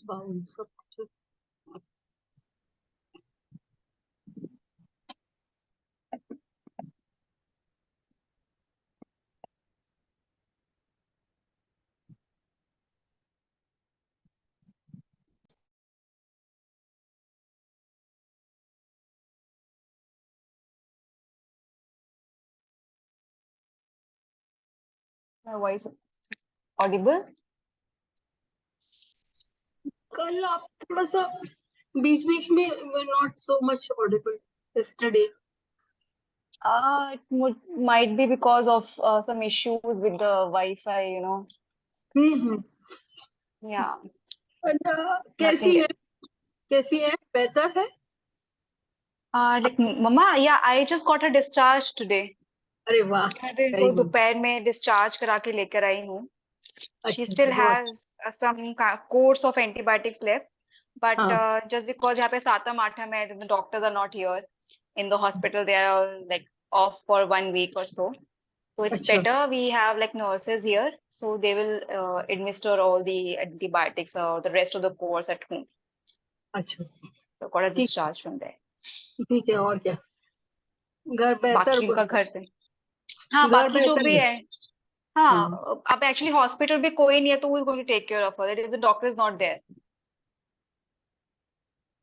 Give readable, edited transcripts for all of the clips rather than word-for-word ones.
Bowl सब कुछ। My voice audible? कल आप थोड़ा सा बीच बीच में not so much Audible yesterday. It might be because of some issues with the Wi-Fi, you know. Hmm. Yeah, अच्छा, nothing else. कैसी है, बेहतर है? Like, Mama, yeah, I just got a discharge today. अरे वाह, मैं तो वेरी इनको गुड. दोपहर में डिस्चार्ज करा के लेकर आई हूँ. She अच्छा still अच्छा, बहुत. has some course of antibiotics left, but हाँ. just because यहाँ पे सातम आठम है, the doctors are not here in the hospital. They are all like off for 1 week or so. So it's अच्छा better we have like nurses here, so they will administer all the antibiotics or the rest of the course at home. अच्छा. So got a ठीक discharge from there. ठीक है, और क्या. घर बेहतर बाकी उनका घर से. हाँ, घर बाकी जो बेहतर भी है. है. हाँ. हाँ, अब एक्चुअली हॉस्पिटल भी कोई नहीं है, तो who is going to take care of her? That is, the doctor is not there.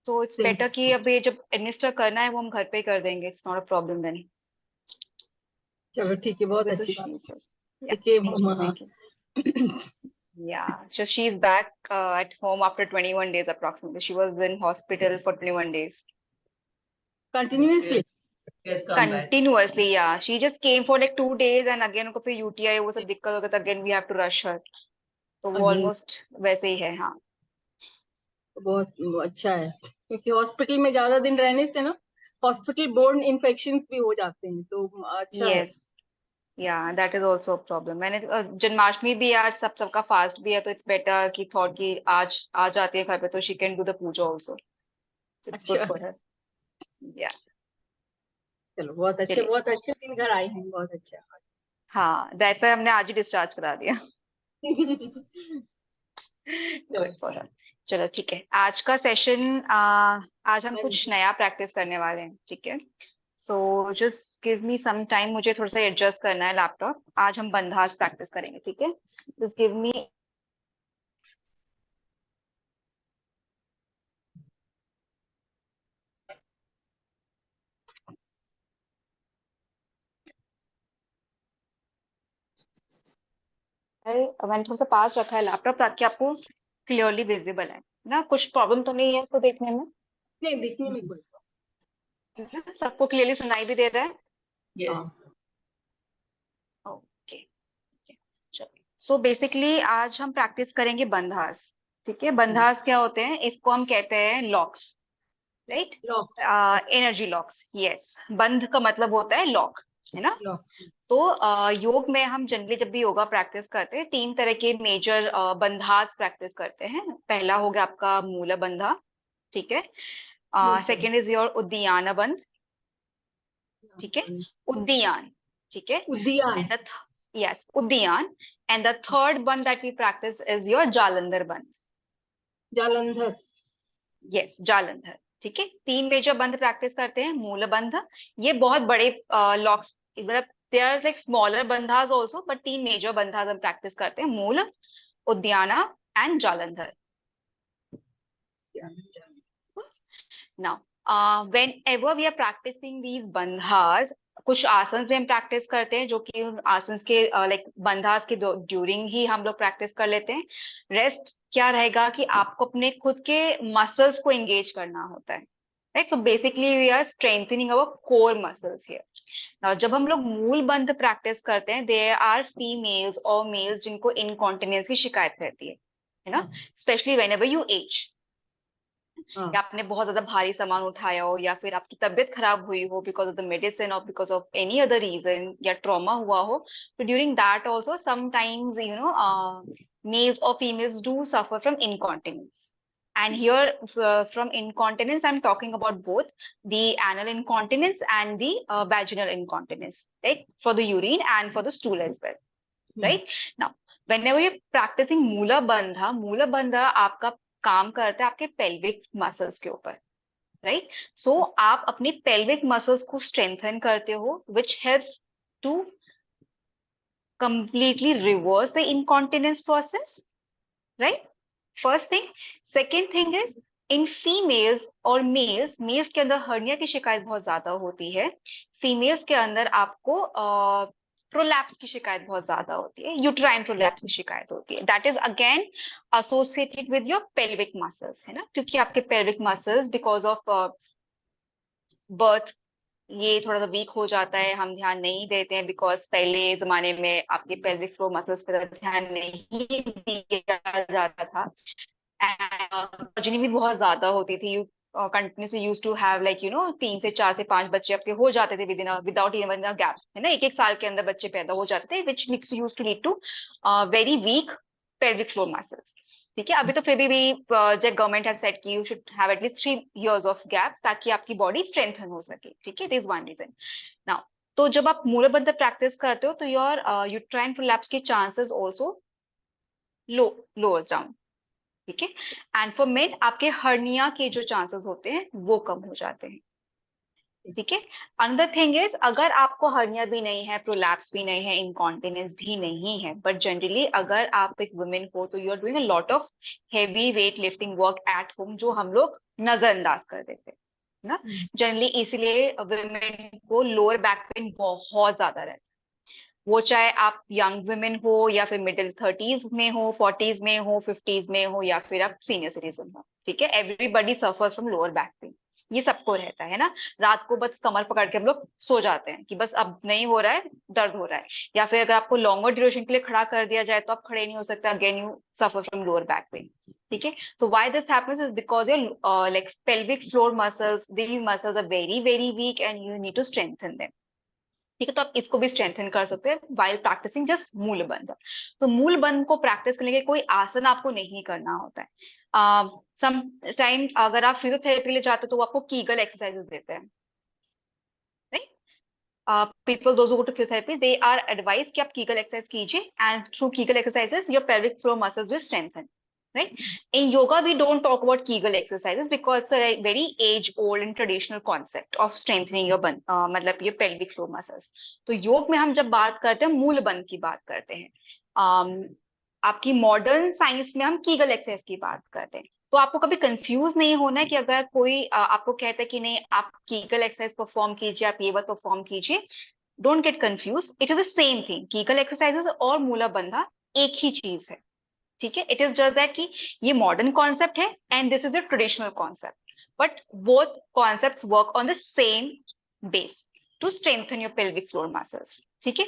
So it's better कि अब ये जब administer करना है वो हम घर पे ही कर देंगे. It's not a problem then. चलो ठीक है, बहुत अभी तो अच्छी बात. she is just, yeah. ठीक है Thank you, mama. thank you. Yeah, so she's back at home after 21 days approximately. She was in hospital for 21 days. Continuously. Continuously, yeah. She just came for like 2 days and again उनको फिर UTI वो सब दिक्कत हो गया, तो again we have to rush her. तो वो अगेन. almost वैसे ही है, हाँ. बहुत अच्छा है, क्योंकि हॉस्पिटल में ज्यादा दिन रहने से ना हॉस्पिटल बोर्न इन्फेक्शंस भी हो जाते हैं, तो अच्छा है. Yes, yeah, that is also a problem. मैंने जन्माष्टमी भी आज सबका फास्ट भी है, तो it's better कि थॉट कि आज आ जाती है घर पे, तो she can do the puja also. So it's good अच्छा. for her. Yeah. चलो, चलिए. बहुत अच्छे दिन घर आए हैं, बहुत अच्छा. हाँ, that's why हमने आज ही डिस्चार्ज करा दिया. चलो. Good for her. चलो ठीक है, आज का सेशन आज हम कुछ नया प्रैक्टिस करने वाले हैं, ठीक है. So just give me some time, मुझे थोड़ा सा एडजस्ट करना है लैपटॉप. आज हम बंधास प्रैक्टिस करेंगे, ठीक है. जस्ट गिव मी. मैंने थोड़ा सा पास रखा है लैपटॉप ताकि आपको क्लियरली विजिबल है ना. कुछ प्रॉब्लम तो नहीं है इसको देखने में? नहीं, दिखने में कोई. है ना, सबको क्लियरली सुनाई भी दे रहा है? यस. ओके. चलो, सो बेसिकली आज हम प्रैक्टिस करेंगे बंधास, ठीक है. बंधास क्या होते हैं? इसको हम कहते हैं locks, right. Lock. Energy locks, yes. बंध का मतलब होता है लॉक, है ना. लॉक. तो योग में हम जनरली जब भी योगा प्रैक्टिस करते हैं, तीन तरह के मेजर बंधास प्रैक्टिस करते हैं. पहला हो गया आपका मूल बंधा, ठीक है. सेकेंड इज योर उद्यान बंध, ठीक है. उद्यान, ठीक है. Uddiyana. And the yes, uddiyana. And the third bandh that we practice is your Jalandhar bandh. Jalandhar. Yes, Jalandhar, ठीक है. तीन मेजर बंध प्रैक्टिस करते हैं. मूल बंध, ये बहुत बड़े लॉक्स, मतलब there are like smaller bandhas also, but तीन मेजर बंधास हम प्रैक्टिस करते हैं: Mool, Uddiyana and Jalandhar. Now whenever we are practicing these bandhas, कुछ आसन भी हम प्रैक्टिस करते हैं, जो कि उन आसन के लाइक बंधास के ड्यूरिंग ही हम लोग प्रैक्टिस कर लेते हैं. रेस्ट क्या रहेगा कि आपको अपने खुद के मसल्स को एंगेज करना होता है, right. So basically we are strengthening our core muscles here. Now जब हम लोग मूल बंध प्रैक्टिस करते हैं, देयर आर फीमेल्स और मेल्स जिनको इनकॉन्टिनेंस की शिकायत रहती है ना. Specially whenever you age, या आपने बहुत ज्यादा भारी सामान उठाया हो, या फिर आपकी तबीयत खराब हुई हो बिकॉज ऑफ द मेडिसिन और because of any other reason, या ट्रॉमा हुआ हो, तो during that also sometimes males or females do suffer from incontinence. And here from incontinence, I'm talking about both the anal incontinence and the vaginal incontinence, right? For the urine and for the stool as well, right? Now, whenever you're practicing मूला बंधा आपका काम करता है आपके pelvic muscles के ऊपर, right? So आप अपनी pelvic muscles को strengthen करते हो, which helps to completely reverse the incontinence process, right? First thing. Second thing is in females और males के अंदर हर्निया की शिकायत बहुत ज्यादा होती है, फीमेल्स के अंदर आपको प्रोलैप्स की शिकायत बहुत ज्यादा होती है, यूट्राइन प्रोलैप्स की शिकायत होती है. That is again associated with your pelvic muscles, है ना, क्योंकि आपके pelvic muscles because of birth ये थोड़ा सा वीक हो जाता है, हम ध्यान नहीं देते हैं बिकॉज पहले जमाने में आपके पेल्विक फ्लोर मसल्स पर ध्यान नहीं दिया जाता था. प्रोजेनी भी बहुत ज्यादा होती थी. You continuously used to have like 3 से 4 से 5 बच्चे आपके हो जाते थे विदाउट इवन अ गैप, है ना, एक साल के अंदर बच्चे पैदा हो जाते थे, which used to lead to very weak pelvic floor muscles. ठीक है, अभी तो फिर भी जब गवर्नमेंट हैज सेड कि you should have at least 3 years of gap ताकि आपकी बॉडी स्ट्रेंथन हो सके. ठीक है, दिस वन रीजन. नाउ तो जब आप मूलबद्ध प्रैक्टिस करते हो तो योर यूट्राइन प्रोलैप्स के चांसेस आल्सो लोअर्स डाउन. ठीक है, एंड फॉर मेन आपके हर्निया के जो चांसेस होते हैं वो कम हो जाते हैं. ठीक है, अनदर थिंग इज अगर आपको हर्निया भी नहीं है, प्रोलैप्स भी नहीं है, इनकॉन्टिनेंस भी नहीं है, बट जनरली अगर आप एक वुमेन हो तो you are doing a lot of heavy weight lifting work at home जो हम लोग नजरअंदाज कर देते हैं ना जनरली, इसलिए वुमेन को लोअर बैक पेन बहुत ज्यादा रहता है. वो चाहे आप यंग वुमेन हो या फिर मिडिल 30s में हो, 40s में हो, 50s में हो या फिर आप सीनियर सिटीजन हो. ठीक है, everybody suffer from lower back pain, ये सबको रहता है ना. रात को बस कमर पकड़ के हम लोग सो जाते हैं कि बस अब नहीं हो रहा है, दर्द हो रहा है, या फिर अगर आपको लॉन्गर ड्यूरेशन के लिए खड़ा कर दिया जाए तो आप खड़े नहीं हो सकते, again you suffer from lower back pain. ठीक है, so why this happens is because your like pelvic floor muscles, these muscles are very very weak and you need to strengthen them. ठीक है, तो आप इसको भी स्ट्रेंथन कर सकते हैं वाइल प्रैक्टिसिंग जस्ट मूलबंध. तो मूलबंध को प्रैक्टिस करने के कोई आसन आपको नहीं करना होता है. सम टाइम अगर आप फिजियोथेरेपी के लिए जाते हो तो वो आपको कीगल एक्सरसाइजेस देते हैं. People those who go to physiotherapy they are advised कि आप कीगल एक्सरसाइज कीजिए and through Kegel exercises your pelvic floor muscles will strengthen. Right? In yoga, we don't talk about Kegel exercises because it's a very age-old and traditional concept of strengthening your मतलब your pelvic floor muscles. तो योग में हम जब बात करते हैं मूल बंध की बात करते हैं. आपकी मॉडर्न साइंस में हम कीगल एक्सरसाइज की बात करते हैं. तो आपको कभी कंफ्यूज नहीं होना है कि अगर कोई आपको कहता है कि नहीं आप कीगल एक्सरसाइज परफॉर्म कीजिए, आप ये बात परफॉर्म कीजिए, don't get confuse. It is the same thing. Kegel exercises और मूला बंधा एक ही चीज है. ठीक है, इट इज जस्ट दैट कि ये मॉडर्न कॉन्सेप्ट है and this is a traditional concept, but both concepts work on the same base to strengthen your pelvic floor muscles. ठीक है,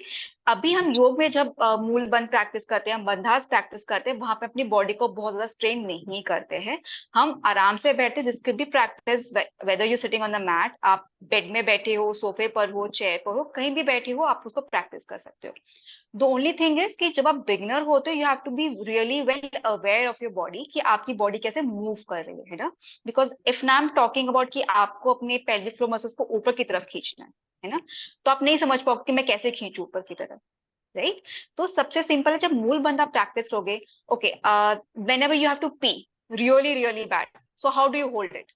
अभी हम योग में जब मूल बंध प्रैक्टिस करते हैं, बंधास प्रैक्टिस करते हैं, वहां पे अपनी बॉडी को बहुत ज्यादा स्ट्रेन नहीं करते हैं. हम आराम से बैठते हैं. This could be practice whether you sitting on the mat, आप बेड में बैठे हो, सोफे पर हो, चेयर पर हो, कहीं भी बैठे हो, आप उसको प्रैक्टिस कर सकते हो. द ओनली थिंग इज कि जब आप बिगिनर होते हो you have to be really well aware of your body कि आपकी बॉडी कैसे मूव कर रही है ना. बिकॉज इफ ना आई एम टॉकिंग अबाउट कि आपको अपने पेल्विक फ्लोर मसल्स को ऊपर की तरफ खींचना है ना, तो आप नहीं समझ पाओगे कि मैं कैसे खींचूं ऊपर की तरफ. राइट, तो सबसे सिंपल है जब मूल बंध आप प्रैक्टिस करोगे, okay, whenever you have to pee really really bad, so how do you hold it,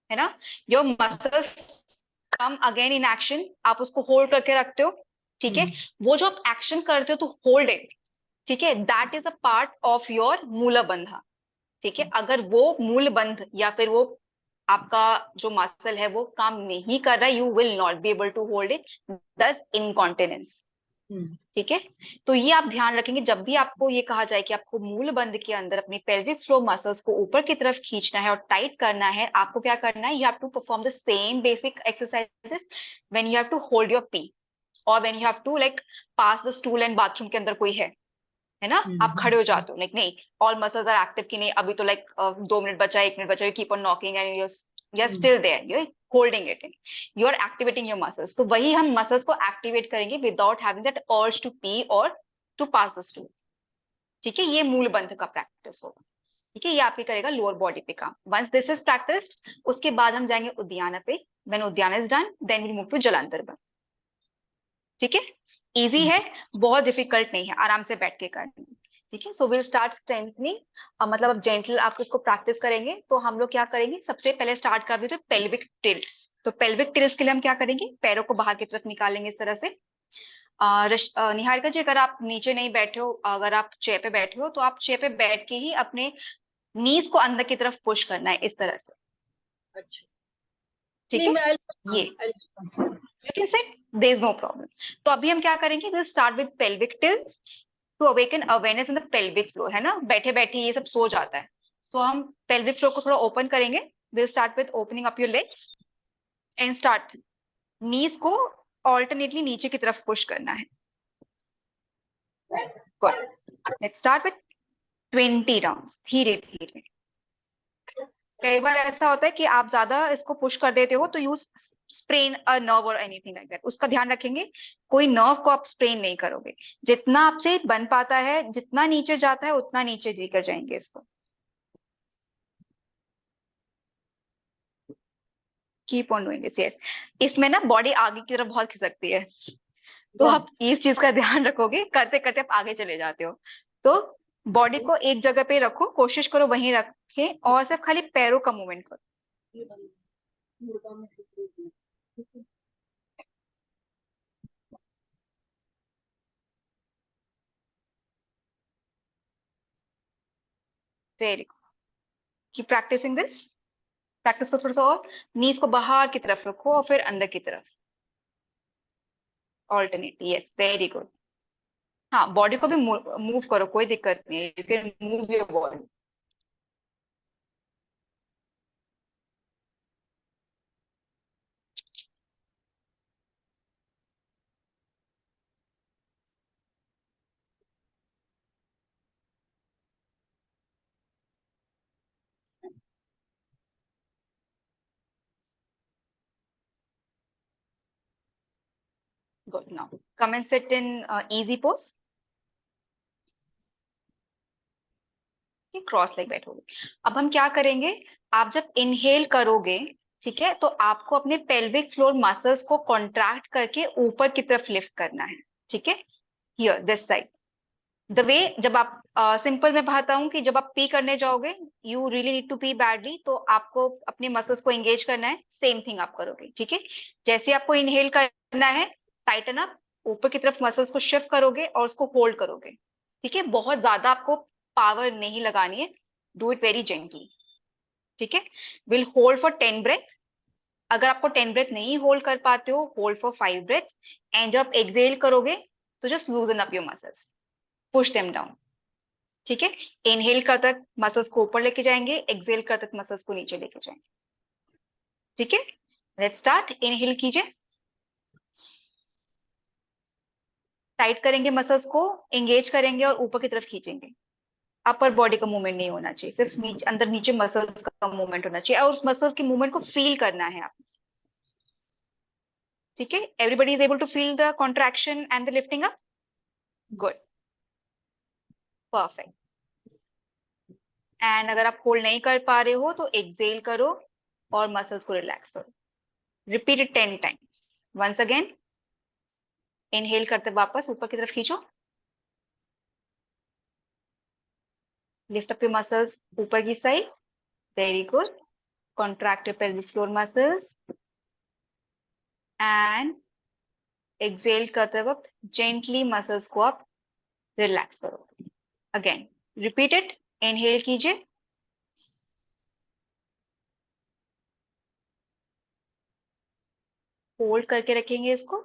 है ना, your muscles come again in action, आप उसको होल्ड करके रखते हो. ठीक है, वो जो आप एक्शन करते हो तो होल्ड इट. ठीक है, that is a part of your मूल बंधा. ठीक है, अगर वो मूल बंध या फिर वो आपका जो मसल है वो काम नहीं कर रहा है, you will not be able to hold it, this incontinence. ठीक है, तो ये आप ध्यान रखेंगे जब भी आपको ये कहा जाए कि आपको मूल बंध के अंदर अपनी पेल्विक फ्लोर मसल्स को ऊपर की तरफ खींचना है और टाइट करना है, आपको क्या करना है, you have to perform the same basic exercises when you have to hold your pee और when you have to like pass the stool and bathroom के अंदर कोई है ना, आप खड़े हो जाते हो, लाइक नहीं ऑल मसल्स आर एक्टिव कि नहीं, अभी तो लाइक 2 मिनट बचा, 1 मिनट बचा, you keep on knocking and you are still there, you are holding it, you are activating your muscles. तो वही हम मसल्स को एक्टिवेट करेंगे without having that urge to pee और टू पास द स्टूल. ठीक है, ये मूल बंध का प्रैक्टिस होगा. ठीक है, ये आपके करेगा लोअर बॉडी पे काम। वंस दिस इज प्रैक्टिस्ड, उसके बाद हम जाएंगे उद्याना पे। When Uddiyana is done, then we move to Jalandhar bandh. ठीक है, इजी है, बहुत डिफिकल्ट नहीं है, आराम से बैठ के करना। ठीक है, सो विल स्टार्ट स्ट्रेंथनिंग। मतलब अब जेंटल आप इसको प्रैक्टिस करेंगे तो हम लोग क्या करेंगे, सबसे पहले स्टार्ट कर भी तो पेल्विक टिल्ट्स। तो पेल्विक टिल्ट्स के लिए हम क्या करेंगे, पैरों को बाहर की तरफ निकालेंगे इस तरह से। निहारिका जी, अगर आप नीचे नहीं बैठे हो, अगर आप चेयर पे बैठे हो, तो आप चेयर पे बैठ के ही अपने नीज को अंदर की तरफ पुश करना है इस तरह से। अच्छा, ठीक नहीं है, मैं ये you can sit, there is no problem. तो अभी हम क्या करेंगे, will start with pelvic tilts to awaken awareness in the pelvic floor. है ना, बैठे बैठे ये सब सो जाता है, तो हम पेल्विक फ्लोर को थोड़ा ओपन करेंगे। Will start with opening up your legs and start knees को ऑल्टरनेटली नीचे की तरफ पुश करना है। Good, let's start with 20 rounds, धीरे धीरे। कई बार ऐसा होता है कि आप ज्यादा इसको पुश कर देते हो तो यू स्प्रेन अ नर्व और एनीथिंग लाइक दैट, उसका ध्यान रखेंगे। कोई नर्व को आप स्प्रेन नहीं करोगे। जितना आपसे बन पाता है, जितना नीचे जाता है उतना नीचे लेकर जाएंगे इसको। Keep on doing this, yes. इसमें ना बॉडी आगे की तरफ बहुत खिसकती है, तो आप बहुत। इस चीज का ध्यान रखोगे, करते करते आप आगे चले जाते हो। तो बॉडी को एक जगह पे रखो, कोशिश करो वहीं रखें, और सिर्फ खाली पैरों का मूवमेंट करो। Very good, keep practising this. Practice को थोड़ा सा और, नीज को बाहर की तरफ रखो और फिर अंदर की तरफ, ऑल्टरनेट, यस, वेरी गुड। हाँ, बॉडी को भी मूव करो, कोई दिक्कत नहीं है, you can move your body. Good, now come and sit in easy pose. Cross leg बैठोगे। अब हम क्या करेंगे, आप जब इनहेल करोगे, ठीक है, तो आपको अपने पेल्विक फ्लोर मसल्स को कॉन्ट्रैक्ट करके ऊपर की तरफ लिफ्ट करना है। ठीक है, here this side. The way, जब आप सिंपल मैं बताता हूँ कि जब आप पी करने जाओगे, you really need to pee badly, तो आपको अपने मसल्स को एंगेज करना है, सेम थिंग आप करोगे। ठीक है, जैसे आपको इनहेल करना है, टाइटन अप, ऊपर की तरफ मसल्स को शिफ्ट करोगे और उसको होल्ड करोगे। ठीक है, बहुत ज्यादा आपको पावर नहीं लगानी है, डू इट वेरी जेंटली। ठीक है, विल होल्ड फॉर 10 ब्रेथ। अगर आपको 10 ब्रेथ नहीं होल्ड कर पाते हो, होल्ड फॉर 5 ब्रेथ। एंड जब एक्सेल करोगे तो just लूजन up your muscles, push them down. ठीक है, इनहेल कर तक मसल्स को ऊपर लेके जाएंगे, एक्सेल कर तक मसल्स को नीचे लेके जाएंगे। ठीक है, लेट्स स्टार्ट। इनहेल कीजिए, टाइट करेंगे मसल्स को, एंगेज करेंगे और ऊपर की तरफ खींचेंगे। अपर बॉडी का मूवमेंट नहीं होना चाहिए, सिर्फ नीचे, अंदर नीचे मसल्स का मूवमेंट होना चाहिए, और उस मसल्स के मूवमेंट को फील करना है आप। ठीक है, everybody is able to feel the contraction and the lifting up. Good, perfect. And अगर आप होल्ड नहीं कर पा रहे हो तो एक्सेल करो और मसल्स को रिलैक्स करो। Repeat it 10 times. Once again, inhale करते वापस ऊपर की तरफ खींचो, लिफ्ट अप योर मसल्स ऊपर की side, very good. Contract your pelvic floor muscles and exhale करते वक्त जेंटली मसल्स को आप रिलैक्स करो। Again repeat it. इनहेल कीजिए, होल्ड करके रखेंगे इसको,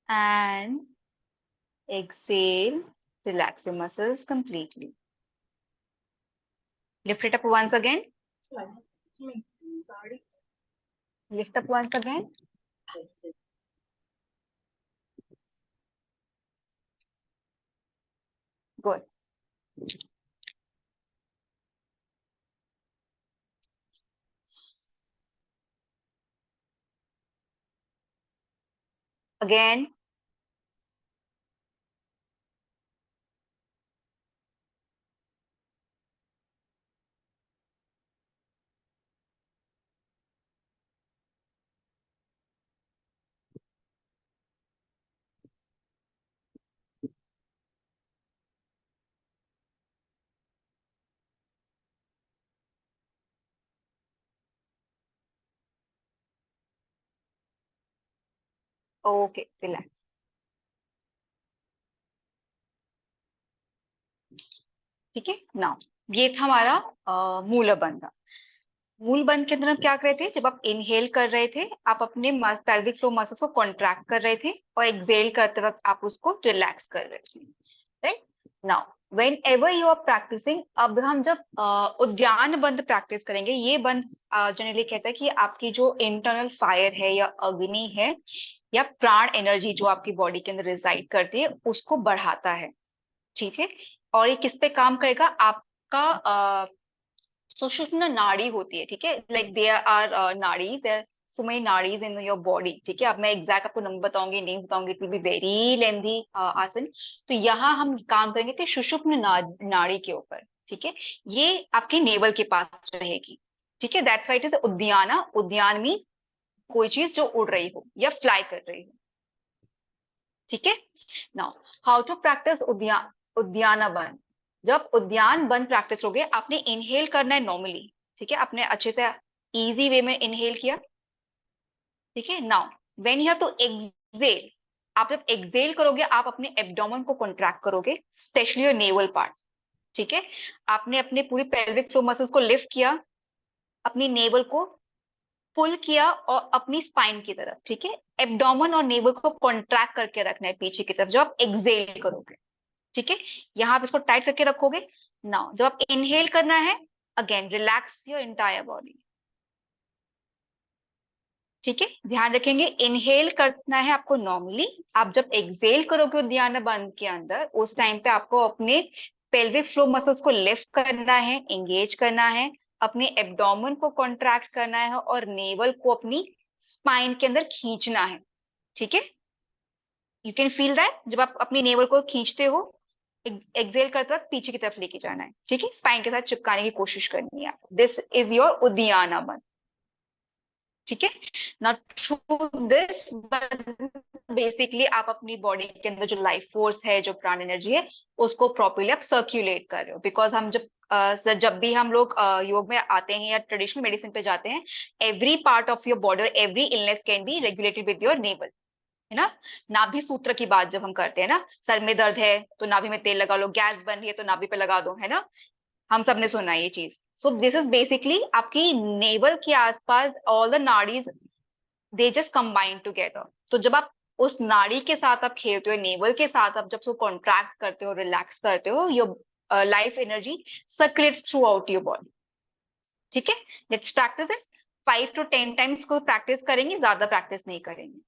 and exhale, relax your muscles completely. Lift it up once again. Lift up once again. Good. Again. Okay, relax. ठीक है नाउ, ये था हमारा मूल बंध। मूल बंध के अंदर हम क्या कर रहे थे, जब आप इनहेल कर रहे थे आप अपने पेल्विक फ्लोर मसल्स को कॉन्ट्रैक्ट कर रहे थे, और एक्सहेल करते वक्त आप उसको रिलैक्स कर रहे थे, right. Now whenever you are practising, अब हम जब उद्यान बंध प्रैक्टिस करेंगे, ये बंध जनरली कहता है कि आपकी जो इंटरनल फायर है या अग्नि है या प्राण एनर्जी जो आपकी बॉडी के अंदर रिसाइड करती है उसको बढ़ाता है, ठीक है। और ये किस पे काम करेगा, आपका सुषुम्ना नाड़ी होती है, ठीक है, like there are nadis, there so many nadis in your body, ठीक है। अब मैं एग्जैक्ट आपको नंबर बताऊंगी नहीं बताऊंगी, it will be very lengthy आसन। तो यहाँ हम काम करेंगे कि सुषुम्ना नाड़ी के ऊपर, ठीक है, ये आपके नेवल के पास रहेगी, ठीक है। That's why it is Uddiyana. Udyan means कोई चीज जो उड़ रही हो या फ्लाई कर रही हो, ठीक है। नाउ हाउ टू प्रैक्टिस उद्याना बन। जब उद्यान बन प्रैक्टिस करोगे, आपने इनहेल करना है नॉर्मली, ठीक है, आपने अच्छे से इजी वे में इनहेल किया, ठीक है। Now when you have to exhale, आप जब एक्सहेल करोगे आप अपने एब्डोमेन को कॉन्ट्रैक्ट करोगे, स्पेशली योर नेवल पार्ट, ठीक है। आपने अपने पूरी पेल्विक फ्लोर मसल्स को लिफ्ट किया, अपनी नेवल को पुल किया और अपनी स्पाइन की तरफ, ठीक है। एब्डोमेन और नेवल को कॉन्ट्रैक्ट करके रखना है पीछे की तरफ जब आप एक्सहेल करोगे, ठीक है। यहाँ आप इसको टाइट करके रखोगे। नाउ जब आप इनहेल करना है, again relax your entire body, ठीक है। ध्यान रखेंगे इनहेल करना है आपको नॉर्मली, आप जब एक्सहेल करोगे उद्यान बंद के अंदर, उस टाइम पे आपको अपने पेल्विक फ्लोर मसल्स को लिफ्ट करना है, एंगेज करना है, अपने एब्डोमेन को कॉन्ट्रैक्ट करना है और नेवल को अपनी स्पाइन के अंदर खींचना है, ठीक है। यू कैन फील दैट, जब आप अपनी नेवल को खींचते हो, एक्सहेल करते वक्त पीछे की तरफ लेके जाना है, ठीक है, स्पाइन के साथ चिपकाने की कोशिश करनी है। दिस इज योर उद्याना बंध, ठीक है। ना थ्रू दिस बेसिकली आप अपनी बॉडी के अंदर जो लाइफ फोर्स है, जो प्राण एनर्जी है, उसको प्रॉपरली आप सर्क्यूलेट कर रहे हो। बिकॉज हम जब भी हम लोग योग में आते हैं या ट्रेडिशनल मेडिसिन पे जाते हैं, every part of your body और every illness can be regulated with your navel, है ना। नाभि सूत्र की बात जब हम करते हैं ना, सर में दर्द है तो नाभि में तेल लगा लो, गैस बन रही है तो नाभि पे लगा दो, है ना, हम सबने सुना है ये चीज। सो दिस इज बेसिकली आपकी नेवल के आसपास all the nadis, they just combine together. तो जब आप उस नाड़ी के साथ आप खेलते हो, नेवल के साथ आप जब उसको कॉन्ट्रैक्ट करते हो, रिलैक्स करते हो, your life energy circulates throughout your body, ठीक है। Let's practice is 5 to 10 times को प्रैक्टिस करेंगे, ज्यादा प्रैक्टिस नहीं करेंगे,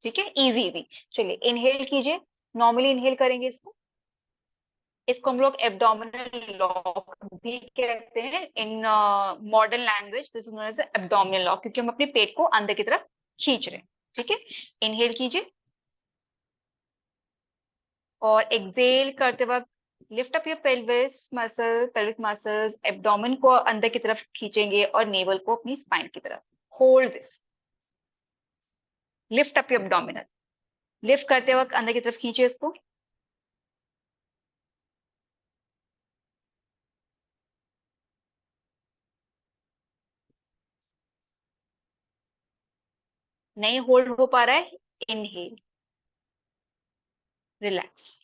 ठीक है, इजी इजी। चलिए इनहेल कीजिए, नॉर्मली इनहेल करेंगे इसको हम लोग एब्डोमिनल लॉक भी कहते हैं in modern language. This is known as abdominal lock, क्योंकि हम अपने पेट को अंदर की तरफ खींच रहे हैं, ठीक है। इनहेल कीजिए और एक्सहेल करते वक्त lift up your pelvis muscle, pelvic muscles, abdomen को अंदर की तरफ खींचेंगे और नेवल को अपनी स्पाइन की तरफ। Hold this, lift up your abdominal, lift करते वक्त अंदर की तरफ खींचे इसको, नहीं होल्ड हो पा रहा है, इनहेल, रिलैक्स,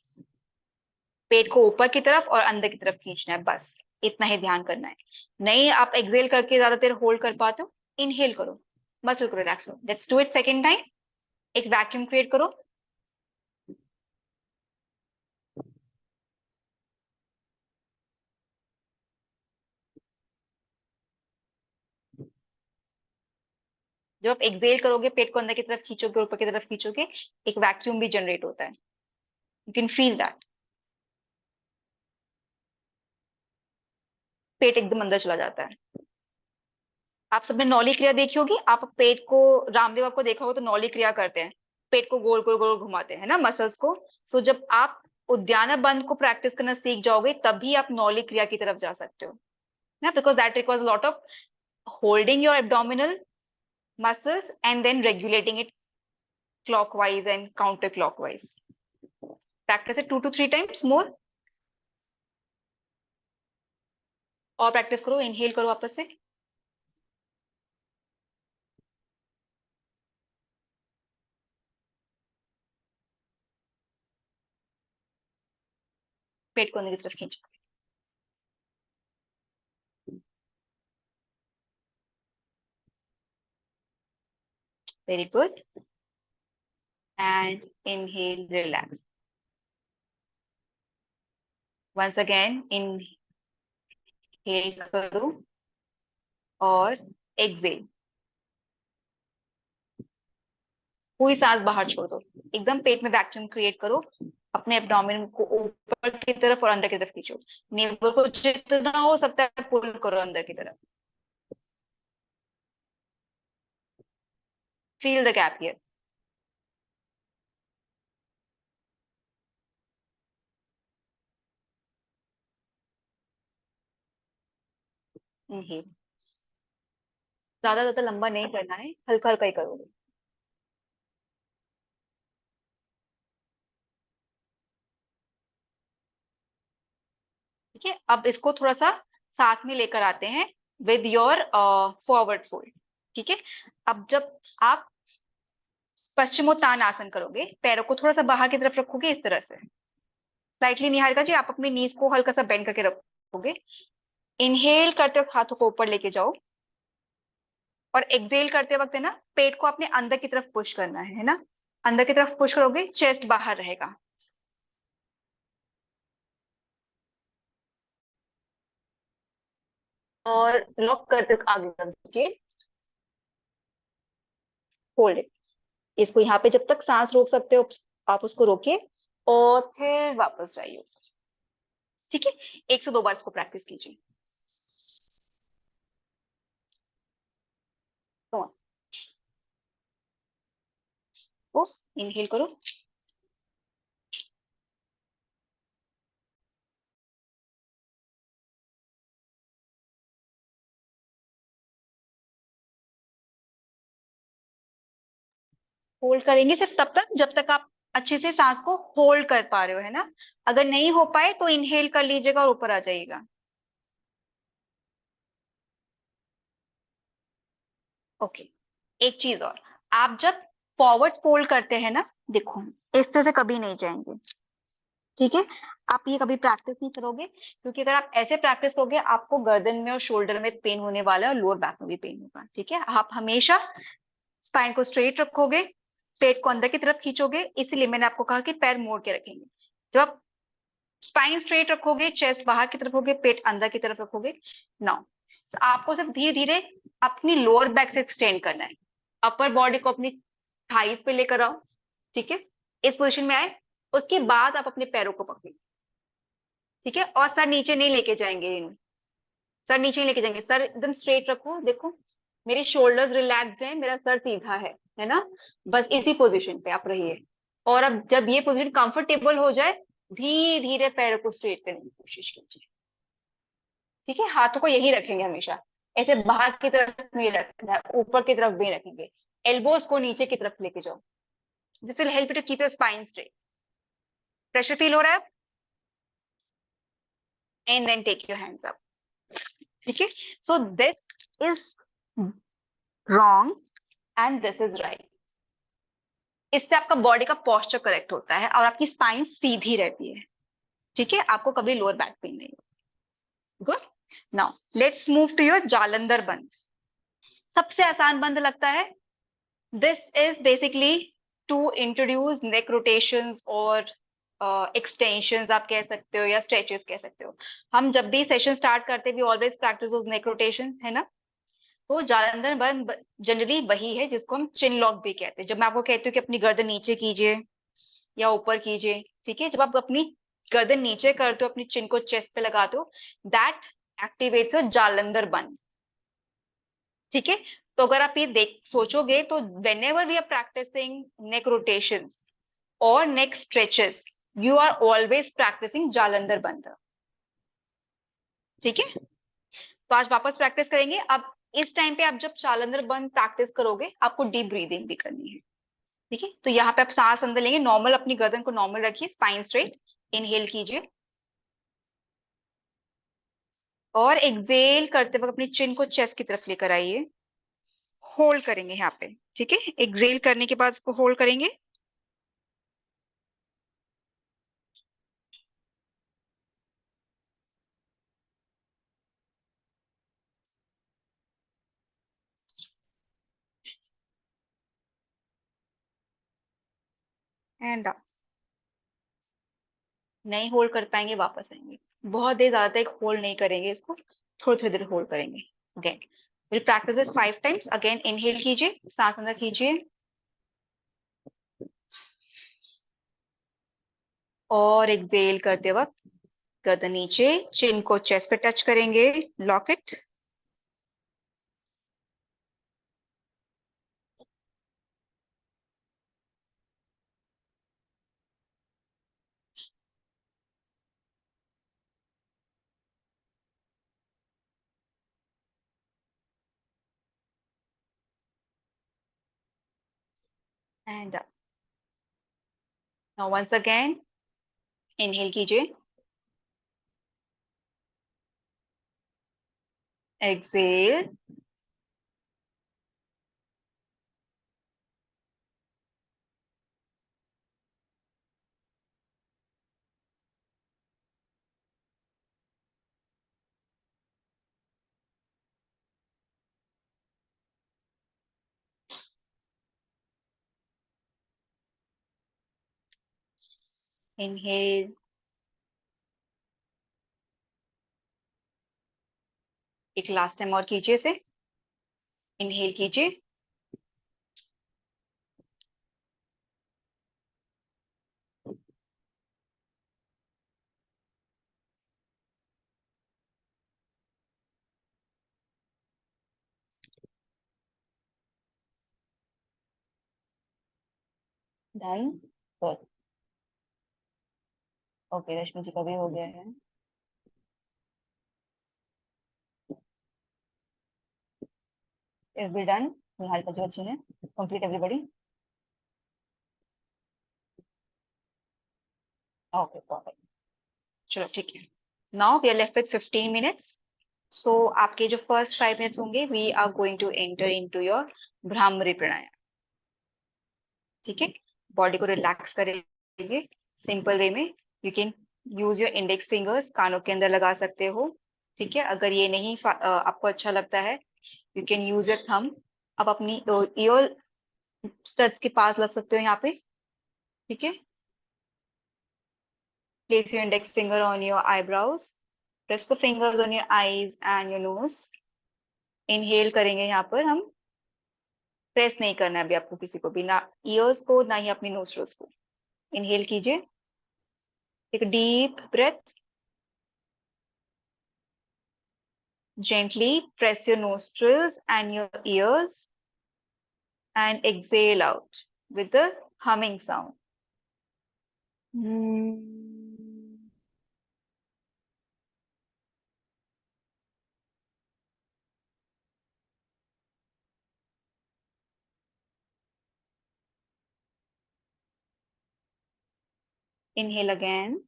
पेट को ऊपर की तरफ और अंदर की तरफ खींचना है, बस इतना ही ध्यान करना है। नहीं आप एक्सहेल करके ज्यादा देर होल्ड कर पाते हो, इनहेल करो, मसल को रिलैक्स करो। Let's do it second time. एक वैक्यूम क्रिएट करो, जब आप एक्सहेल करोगे पेट को अंदर की तरफ खींचोगे, ऊपर की तरफ खींचोगे, एक वैक्यूम भी जनरेट होता है, यू कैन फील दैट, पेट एकदम अंदर चला जाता है। आप सबने नौली क्रिया देखी होगी, आप पेट को, रामदेव आपको देखा होगा तो नौली क्रिया करते हैं, पेट को गोल गोल गोल घुमाते हैं ना मसल्स को। सो जब आप उद्यान बंद को प्रैक्टिस करना सीख जाओगे तभी आप नौली क्रिया की तरफ जा सकते हो ना, because that requires lot of holding your abdominal muscles and then regulating it clockwise and counterclockwise. Practice it 2 to 3 times more. और प्रैक्टिस करो, इनहेल करो वापस से, पेट को अंदर की तरफ खींचो। Very good. And inhale, relax. Once again inhale करो और एक्सेल। पूरी सांस बाहर छोड़ दो, एकदम पेट में वैक्यूम क्रिएट करो। अपने एब्डोमेन को ऊपर की तरफ और अंदर की तरफ खींचो। नेवल को जितना हो सकता है पुल करो अंदर की तरफ। Feel the gap here. Inhale. ज्यादा ज्यादा लंबा नहीं करना है, हल्का हल्का ही करोगे। ठीक है, अब इसको थोड़ा सा साथ में लेकर आते हैं विद योर फॉरवर्ड फोल्ड। ठीक है, अब जब आप पश्चिमोत्तान करोगे, पैरों को थोड़ा सा बाहर की तरफ रखोगे इस तरह से। स्लाइटली निहारिका जी, आप अपनी नीज को हल्का सा बेंड करके रखोगे। इनहेल करते वक्त हाथों को ऊपर लेके जाओ और एक्सेल करते वक्त है ना, पेट को अपने अंदर की तरफ पुश करना है ना। अंदर की तरफ पुश करोगे, चेस्ट बाहर रहेगा। और लॉक करते वक्त आगे रख दीजिए। Hold it. इसको यहाँ पे जब तक सांस रोक सकते हो आप उसको रोकिए और फिर वापस जाइए। ठीक है, 1 से 2 बार इसको प्रैक्टिस कीजिए। ओ, इनहेल करो। होल्ड करेंगे सिर्फ तब तक जब तक आप अच्छे से सांस को होल्ड कर पा रहे हो, है ना। अगर नहीं हो पाए तो इनहेल कर लीजिएगा और ऊपर आ जाइएगा। ओके, एक चीज और, आप जब फॉरवर्ड फोल्ड करते हैं ना, देखो इस तरह से कभी नहीं जाएंगे। ठीक है, आप ये कभी प्रैक्टिस नहीं करोगे, क्योंकि अगर आप ऐसे प्रैक्टिस करोगे आपको गर्दन में और शोल्डर में पेन होने वाला है और लोअर बैक में भी पेन होगा। ठीक है, आप हमेशा स्पाइन को स्ट्रेट रखोगे, पेट को अंदर की तरफ खींचोगे, इसीलिए मैंने आपको कहा कि पैर मोड़ के रखेंगे। जब आप स्पाइन स्ट्रेट रखोगे, चेस्ट बाहर की तरफ रखोगे, पेट अंदर की तरफ रखोगे। नाउ आपको सिर्फ धीरे धीरे अपनी लोअर बैक से एक्सटेंड करना है। अपर बॉडी को अपनी थाइस पे लेकर आओ। ठीक है, इस पोजिशन में आए, उसके बाद आप अपने पैरों को पकड़िए। ठीक है, और सर नीचे नहीं लेके जाएंगे। सर नीचे नहीं लेके जाएंगे, सर एकदम स्ट्रेट रखो। देखो मेरे शोल्डर्स रिलैक्स्ड हैं, मेरा सर सीधा है ना। बस इसी पोजीशन पे आप रहिए। और अब जब ये पोजीशन कंफर्टेबल हो जाए, धीरे धीरे पैरों को स्ट्रेट करने की कोशिश कीजिए। ठीक है, हाथों को यही रखेंगे हमेशा, ऐसे बाहर की तरफ नहीं रखना है, ऊपर की तरफ भी रखेंगे। एल्बोज को नीचे की तरफ लेके जाओ। This will help you to keep your spine straight. Pressure feel हो रहा है? And then take your hands up. ठीक है, so this is wrong and this is right. इससे आपका बॉडी का पोस्चर करेक्ट होता है और आपकी स्पाइन सीधी रहती है। ठीक है, आपको कभी लोअर बैक पेन नहीं होगा। Good. Now let's move to your Jalandhar bandh. सबसे आसान बंद लगता है। This is basically to introduce neck rotations और एक्सटेंशंस आप कह सकते हो या स्ट्रेचेस कह सकते हो। हम जब भी सेशन स्टार्ट करते हैं we always practice neck rotations, है ना। तो जालंधर बंद जनरली वही है जिसको हम चिन लॉक भी कहते हैं। जब मैं आपको कहती हूँ कि अपनी गर्दन नीचे कीजिए या ऊपर कीजिए, ठीक है, जब आप अपनी गर्दन नीचे करते हो, अपनी चिन को चेस्ट पे लगाते हो, that activates your Jalandhar bandh. ठीक है, तो अगर आप ये देख सोचोगे तो whenever we are practicing neck rotations और neck stretches, you are always practicing Jalandhar bandh. ठीक है, तो आज वापस प्रैक्टिस करेंगे। अब इस टाइम पे आप जब जालंधर बंद प्रैक्टिस करोगे आपको डीप ब्रीदिंग भी करनी है। ठीक है, तो यहाँ पे आप सांस अंदर लेंगे, नॉर्मल अपनी गर्दन को नॉर्मल रखिए, स्पाइन स्ट्रेट। इनहेल कीजिए और एक्सेल करते वक्त अपनी चिन को चेस्ट की तरफ लेकर आइए। होल्ड करेंगे यहाँ पे। ठीक है, एक्सेल करने के बाद इसको होल्ड करेंगे। एंड नहीं होल्ड कर पाएंगे, वापस आएंगे। बहुत देर ज्यादा तक होल्ड नहीं करेंगे इसको, थोड़ी थोड़ी देर होल्ड करेंगे। Again will practice it 5 times. Again inhale कीजिए, सांस अंदर खींचिए और एक्सहेल करते वक्त गर्दन नीचे, चिन को चेस्ट पे टच करेंगे, lock it. And now once again inhale कीजिए, एक्सहेल, इनहेल, एक लास्ट टाइम और कीजिए इसे। इनहेल कीजिए, done. Good. Okay, Rashmi ji का भी हो गया है। Is be done. तुम्हारी का जो अच्छी है, कंप्लीट एवरीबॉडी। ओके परफेक्ट, चलो ठीक है। Now we are left with 15 minutes. So आपके जो फर्स्ट 5 मिनट्स होंगे, we are going to enter into your Bhramari pranayama. ठीक है, बॉडी को रिलैक्स करेंगे सिंपल वे में। You can use your index fingers, कानों के अंदर लगा सकते हो। ठीक है, अगर ये नहीं आपको अच्छा लगता है, you can use your thumb. आप अपनी ईयर स्टड्स के पास लग सकते हो यहाँ पे। ठीक है, place your index finger on your eyebrows, press the fingers on your eyes and your nose। Inhale करेंगे यहाँ पर हम, प्रेस नहीं करना है अभी आपको किसी को भी, ना ईयर्स को ना ही अपनी नोस्ट्रल्स को। इनहेल कीजिए, एक deep breath, gently press your nostrils and your ears and exhale out with the humming sound। Inhale again,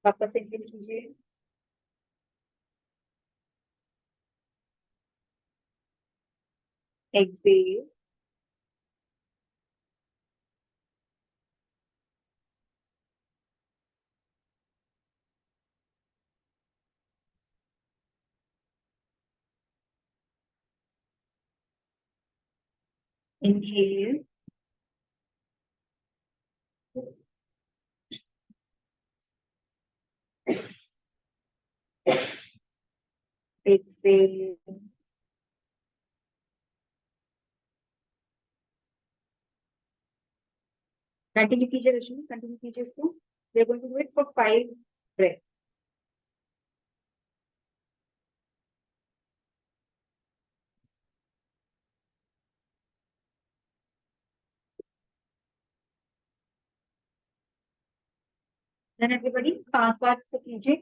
वापस इनहेल कीजिए, एक्सहेल, इनहेल, एक्सहेल, कंटिन्यू कीजिए रश्मि, कंटिन्यू कीजिए इसको। We are going to do it for 5 breath. Then everybody 5 बार इसको कीजिए।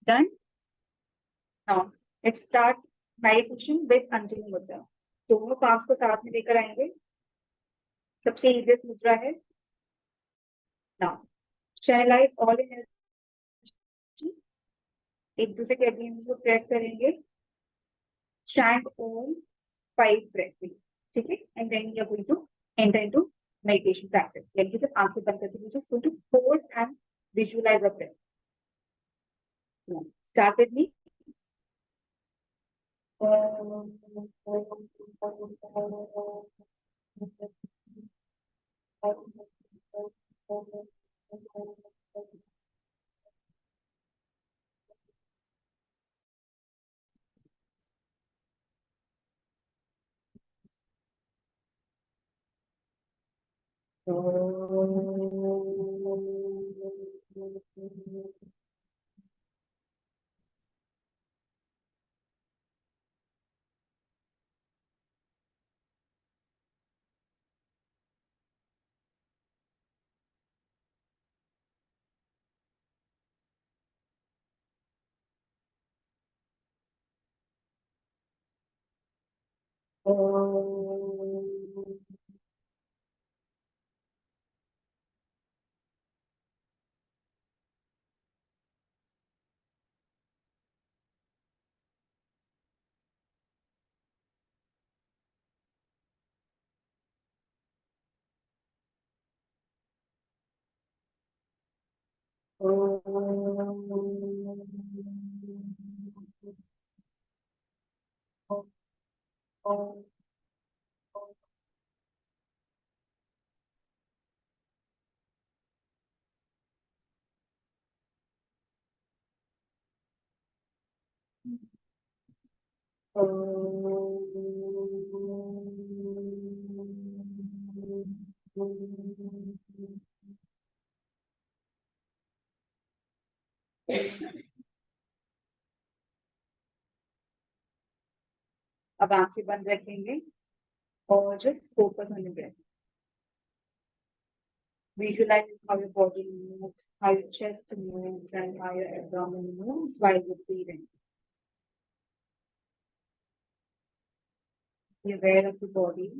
Done. Now let's start meditation with Anjali mudra. दोनों पांच को साथ में लेकर आएंगे। सबसे इजिएस्ट मुद्रा है नाउ। चैनलाइज ऑल एनर्जी, एक दूसरे के अगेंस्ट को प्रेस करेंगे, chant Om 5 breaths, ठीक है, and then you are going to enter into meditation practice. यानी कि सिर्फ आंखें बंद करके you just going to hold and visualize the breath. Start with me. अब आंखें बंद रखेंगे और just focus on the breath. Visualize how your body moves, how your chest moves, and how your abdomen moves while you're breathing. Be aware of the body.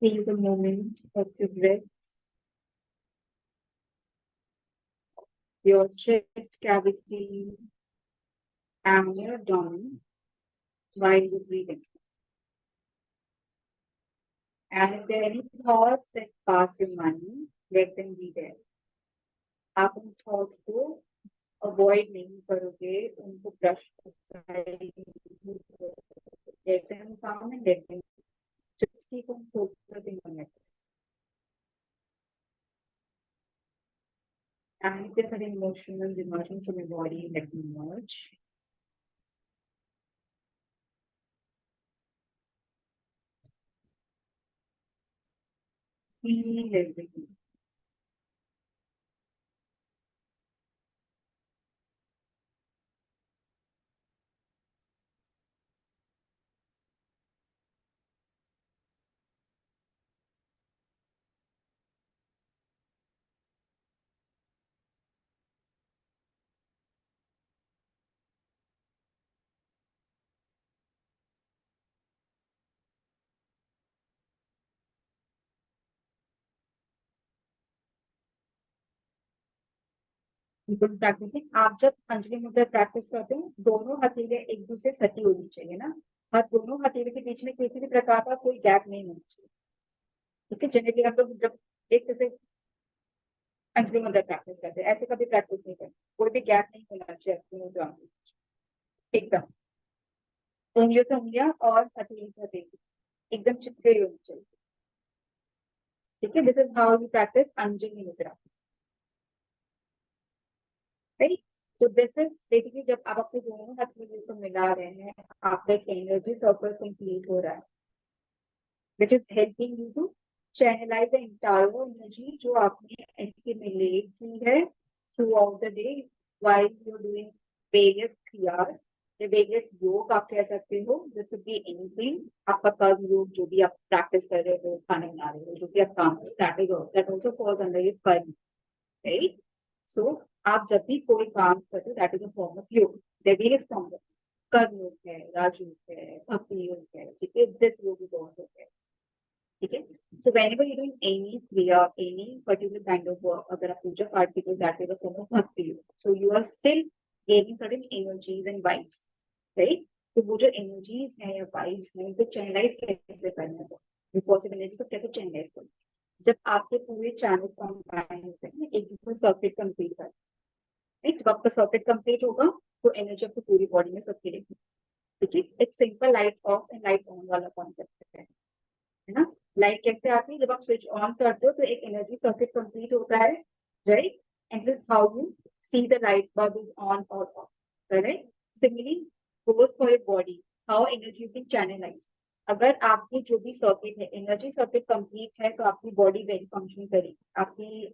Feel the moment of your breath, your chest cavity, and your abdomen while you're breathing. And if there are any thoughts that pass your mind, let them be there. आप उन thoughts को avoid नहीं करोगे, उनको brush let them calm and let them just keep on focusing on it. And if there's any emotions emerging from your body, let them emerge. Feel everything. Good practising. आप जब अंजलि मुद्रा practice करते हैं, दोनों हथेली एक दूसरे से सटी होनी चाहिए ना, और दोनों हथेली के बीच में किसी भी प्रकार का कोई गैप नहीं होना चाहिए। ठीक है, जनरली हम लोग जब एक जैसे अंजलि मुद्रा प्रैक्टिस करते हैं, ऐसे कभी प्रैक्टिस नहीं करते, कोई भी गैप नहीं होना चाहिए अंजलि मुद्रा में। एकदम उंगलियों से उंगलियां और हथेली से हथेली एकदम चिपके हुई होनी चाहिए। ठीक है, this is how you practice Anjali मुद्रा। राइट, तो दिस इज बेसिकली जब आप अपने दोनों हथेलियों को मिला रहे हैं, आपका एक एनर्जी सर्कल कंप्लीट हो रहा है, which is helping you to channelise the entire energy जो आपने इसके में लेट की है throughout the day while you are doing various kriyas या वेरियस योग आप कह सकते हो। दिस कुड बी एनीथिंग, आपका कर्म योग जो भी आप प्रैक्टिस कर रहे हो, खाना बना रहे हो, जो भी आप काम कर रहे हो, that also falls under your कर्म। राइट, सो आप जब भी कोई काम करते हो, that is a form of योग। वेरियस फॉर्म, कर्म योग है, राजयोग है, भक्ति योग है, ठीक है, दिस योग इज आल्सो है। ठीक है, सो whenever you're doing any kriya, any particular kind of work, अगर आप पूजा पाठ की, that is a form of bhakti योग, so you are still gaining certain energies and vibes, right? तो वो जो energies है या vibes है, उनको channelize कैसे करना है, positive energies को कैसे channelize करना है। जब आपके पूरे channels combine होते हैं, एक दूसरे सर्किट कंप्लीट करते हैं, जब आपका सर्किट कंप्लीट होगा तो एनर्जी आपकी पूरी बॉडी में सर्कुलेट होगी। ठीक है, एक simple light of and light on वाला कॉन्सेप्ट है ना। लाइट कैसे आती है, जब आप स्विच ऑन करते हो तो एक एनर्जी सर्किट कंप्लीट होता है, right, and this how you see the light bulb is on और off, right. Similarly goes for your body, how energy you can channelise. अगर आपकी जो भी सर्किट है, एनर्जी सर्किट कंप्लीट है, तो आपकी बॉडी वेल फंक्शन करेगी, आपकी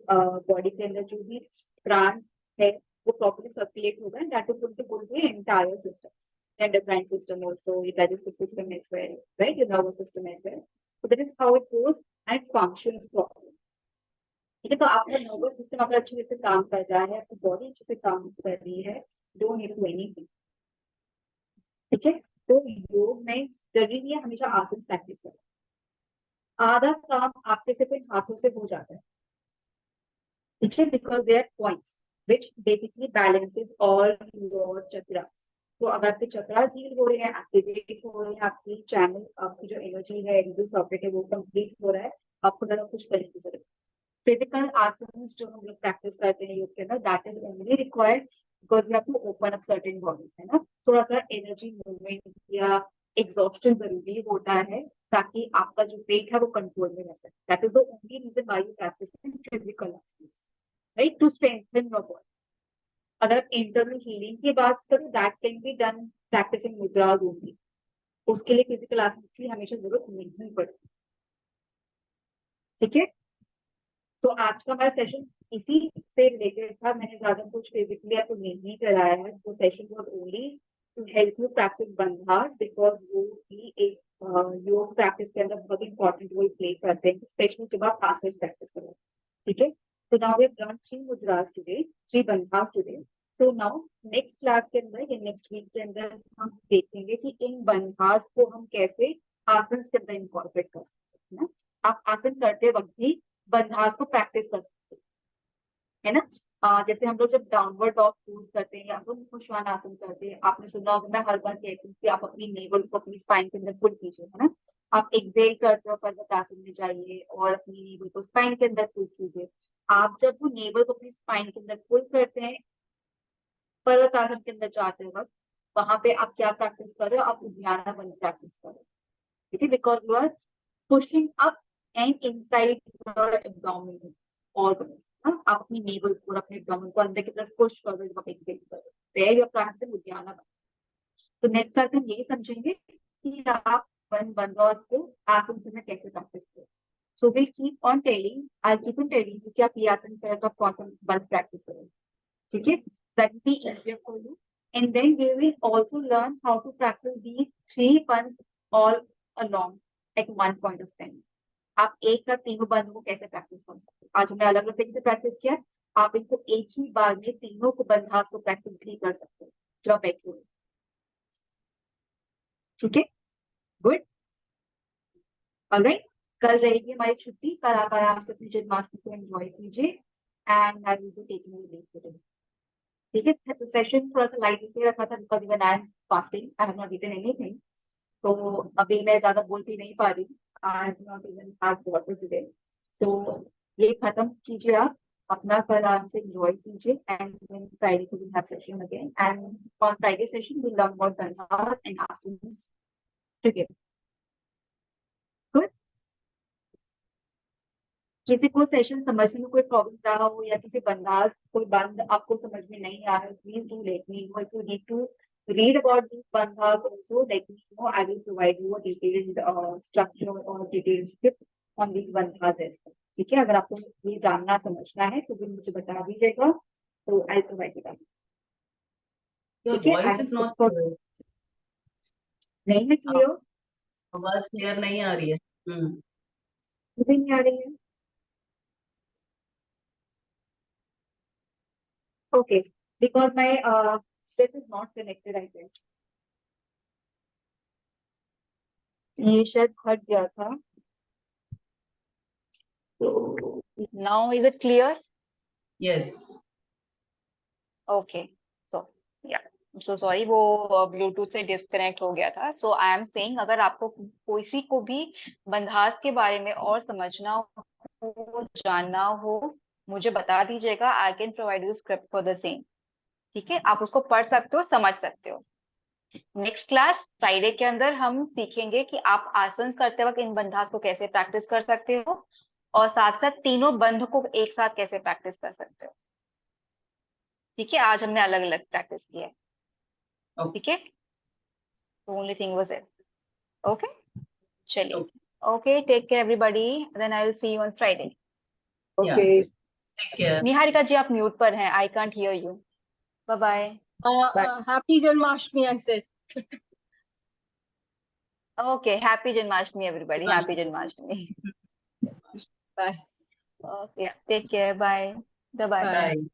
बॉडी के अंदर जो भी प्राण है वो प्रॉपर्ली सर्कुलेट होगा, and that is going to go to entire systems, endocrine system also, your digestive system as well, right, your nervous system as well. So that is how it goes and functions properly. ठीक है, तो आपका nervous system अगर अच्छे से काम कर रहा है, आपकी बॉडी अच्छे से काम कर रही है, डोंट नीड टू एनीथिंग। ठीक है, तो योग में जरूरी नहीं है हमेशा आसन प्रैक्टिस करें, आधा काम आपके सिर्फ इन हाथों से हो जाता है। ठीक है, because they are points which basically balances all your chakras. तो अगर आपके चक्रास हील हो रहे हैं, एक्टिवेट हो रहे हैं, आपकी चैनल, आपकी जो एनर्जी है, जो सर्किट है वो कंप्लीट हो रहा है, आपको ज्यादा कुछ करने की जरूरत। फिजिकल आसन जो हम लोग प्रैक्टिस करते हैं योग के अंदर, that is only required because you have to open up certain bodies, है ना। थोड़ा सा एनर्जी मूवमेंट या एग्जॉस्शन जरूरी होता है ताकि आपका जो पेट है वो कंट्रोल में रह सके। That is the only reason why you practice physical asan, right, to strengthen your body. अगर आप इंटरनल हीलिंग की बात करें, that can be done practicing mudras only, उसके लिए फिजिकल आसन की हमेशा जरूरत नहीं पड़ती। ठीक है, तो आज का हमारा सेशन इसी से रिलेटेड था, मैंने ज्यादा कुछ फिजिकली आपको नहीं कराया है, तो session was only to help you practice bandhas, because वो भी एक योग प्रैक्टिस के अंदर बहुत इंपॉर्टेंट रोल प्ले करते हैं, स्पेशली जब आप आसन प्रैक्टिस करो। ठीक है, so now we have done 3 mudras today, 3 bandhas today. So now next class के अंदर या next week के अंदर हम देखेंगे कि इन बंधास को हम कैसे आसन के अंदर इंकॉर्पोरेट कर सकते हैं ना। आप आसन करते वक्त भी बंधास को प्रैक्टिस कर सकते हैं, है ना। जैसे हम लोग जब डाउनवर्ड डॉग पोज करते हैं या हम श्वान आसन करते हैं, आपने सुना होगा, मैं हर बार कहती हूँ कि आप अपनी नेवल को अपनी स्पाइन के अंदर पुल कीजिए, है ना। आप एक्सेल करते हो पर्वतासन में जाइए और अपनी नेवल को स्पाइन के अंदर पुल कीजिए। आप जब वो नेवल को अपनी स्पाइन के अंदर पुल करते हैं, पर्वत आसन के अंदर जाते वक्त वहां पे आप क्या प्रैक्टिस कर रहे हो, आप उद्याना बंध प्रैक्टिस कर रहे हो, ठीक है, because you are pushing up and inside your abdominal organs. आप अपनी नेवल को, अपने एब्डोमिनल को अंदर की तरफ पुश कर रहे हो, आप एक्सेल कर रहे हो, देयर यू आर प्रैक्टिसिंग उद्याना बंध। तो नेक्स्ट क्लास हम यही समझेंगे कि आप बंधवास को आसन में कैसे प्रैक्टिस करें। So will keep on telling, I keep on telling कि आप ये आसन करें तो आप कौन सा बंध प्रैक्टिस करें, ठीक है, that will be easier for you. And then we will also learn how to practice these 3 ones all along at one point of time. आप एक साथ तीनों बंधों को कैसे प्रैक्टिस कर सकते हैं। आज हमने अलग अलग तरीके से प्रैक्टिस किया, आप इनको एक ही बार में तीनों को बंधास को प्रैक्टिस भी कर सकते हैं जो आप बैठे हुए, ठीक है, गुड, ऑलराइट। कल रहेगी हमारी छुट्टी, कल आप आराम से अपनी जन्माष्टमी को एंजॉय कीजिए and I will be taking you let today, ठीक है। तो सेशन थोड़ा सा लाइट इसलिए रखा था because even I am fasting, I have not eaten anything, तो अभी मैं ज्यादा बोल भी नहीं पा रही, I have not even had water today. So ये खत्म कीजिए, आप अपना कल आराम से एंजॉय कीजिए एंड देन फ्राइडे को we have session again and on Friday session we learn about bandhas and asanas together, good. किसी को सेशन समझने में कोई प्रॉब्लम रहा हो या किसी बंधास कोई बंद आपको समझ में नहीं आ रहा है, please do let me know. If you need to read about these bandhas also, let me know. I will provide you a detailed structure or detailed script on these bandhas as well, ठीक है। अगर आपको ये जानना समझना है तो भी मुझे बता दीजिएगा, तो आई प्रोवाइड इट, Your ठीक है। voice is not clear. नहीं है क्लियर, आवाज क्लियर नहीं आ रही है। मुझे नहीं आ रही है, okay, because my set is not connected, I guess. ये शायद हट गया था, Now is it clear? Yes. Okay. So yeah. So sorry, वो ब्लूटूथ से डिस्कनेक्ट हो गया था। So I am saying अगर आपको किसी को भी बंधास के बारे में और समझना हो, जानना हो, मुझे बता दीजिएगा। I can provide you script for the same. ठीक है, आप उसको पढ़ सकते हो, समझ सकते हो। नेक्स्ट क्लास फ्राइडे के अंदर हम सीखेंगे कि आप आसन करते वक्त इन बंधास को कैसे प्रैक्टिस कर सकते हो और साथ साथ तीनों बंध को एक साथ कैसे प्रैक्टिस कर सकते हो, ठीक है। आज हमने अलग अलग प्रैक्टिस की है, ठीक है। Only thing was it, okay, चलिए, okay, take care everybody, then I will see you on Friday, okay. Take care. Niharika ji आप म्यूट पर हैं, I can't hear you, bye bye. Happy Janmashtami, I said. Okay, happy Janmashtami everybody, happy Janmashtami, Bye. Okay, take care, bye, bye. Bye.